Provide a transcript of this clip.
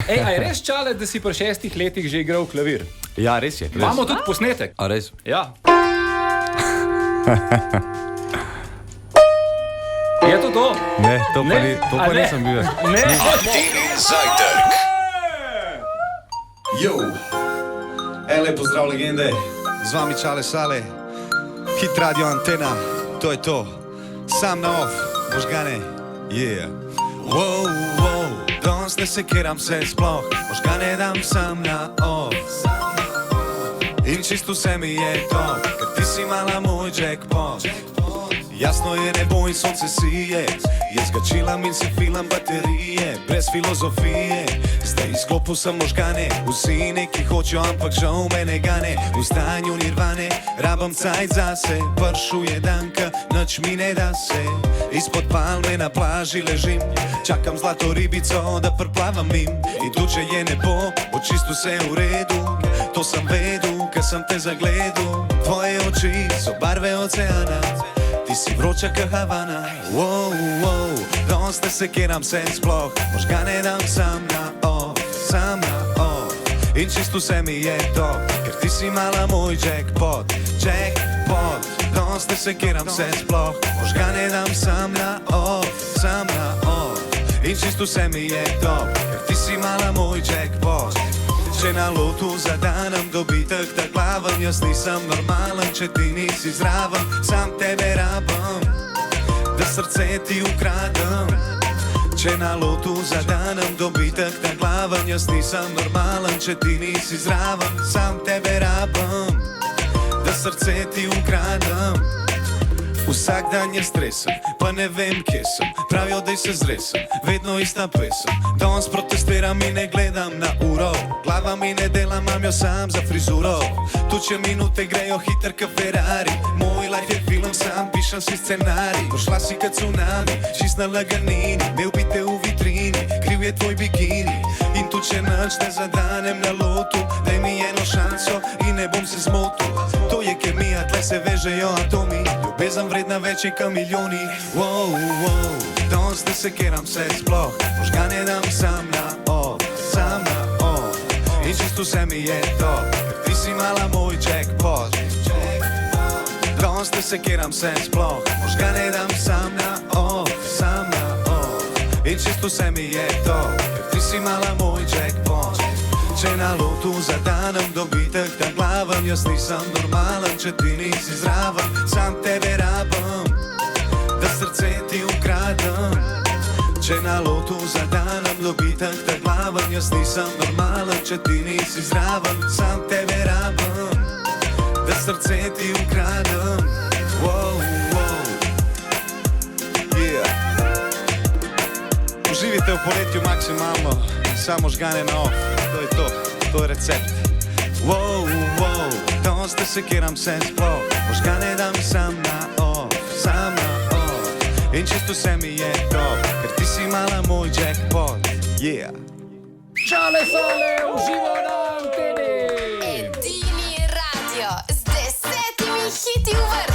Ej, a je res, Čale, da si pri 6 letih že igral klavir? Ja, res je. Res. Imamo tudi posnetek. A res? Ja. Je to to? Ne, to pa, Ne. to A pa ne? nisem bil. Ne. Aktivni zajtrk. Jo, lepo zdrav legende, z vami Čale Sale, Hit Radio Antena, to je to, sam na off, možgane, yeah. Wow, wow, danes ne sekiram se sploh, možgane dam sam na off. In čisto vse mi je to, ker ti si mala moj jackpot. Jasno je nebo in sonce sije, jaz ga čilam in si filam baterije, brez filozofije. Zdaj izklopil sem možgane, vsi neki hočejo, ampak žal me ne gane. V stanju nirvane, rabam cajt zase, pršuje danka, nič mi ne da se. Izpod palme na plaži ležim, čakam zlato ribico, da prplavam mim. In tu če je nebo, bo čisto vse v redu, to sem vedel, ker sem te zagledal. Tvoje oči so barve oceana, ti si vroča ka Havana. Wow, wow, danes ne sekiram se sploh, možgane dam sam na off, sam na off. In čisto vse mi je to, ker ti si mala moj jackpot, jackpot. Danes ne sekiram se sploh, možgane dam sam na off, sam na off. In čisto vse mi je to, ker ti si mala moj jackpot. Če na lotu zadanem dobitek, tak plavam, jaz nisem normalen, če ti nisi zraven, sam tebe rabam, da srce ti ukradem. Če na lotu zadanem dobitek, tak plavam, jaz nisem normalen, če ti nisi zraven, sam tebe rabam, da srce ti ukradem. Vsak dan je stresen, pa ne vem, kje sem, pravijo, da se zresem, vedno ista pesem. Danes protestiram in ne gledam na uro, glava mi ne dela, imam jo sam za frizuro. Tu če minute grejo hiter ka Ferrari, moj life je film, sam pišem si scenarij. Pošla si ka tsunami, čist na laganini, imel bi te v vitrini, kriv je tvoj bikini. In tu če nič ne zadanem na lotu, daj mi eno šanso in ne bom se zmotil. To je kemija, tle se vežejo atomi, ljubezen vredna več je ka milijoni. Wow, wow, danes ne sekiram se sploh, možgane dam sam na off, sam na off. In čisto vse mi je to, ker ti si mala moj jackpot. Danes ne sekiram se sploh, možgane dam sam na off, sam na off. In čisto vse mi je to, ker ti si mala moj jackpot. Če na lotu zadanem dobitek, tak glavam, jaz nisem normalen, če ti nisi zraven, sam tebe rabam, da srce ti ukradem. Če na lotu zadanem dobitek, tak glavam, jaz nisem normalen, če ti nisi zraven, sam tebe rabam, da srce ti ukradem. Wow, wow, yeah. Uživite v poletju maksimalno, samo žgane na off. To je to je recept. Wow, wow, danes ne sekiram se sploh, možgane dam sam na off, sam na off. In čisto vse mi je to, ker ti si mala moj jackpot, yeah. Čale Sale, uživo na anteni. Edini radio z 10 hiti v vrsti.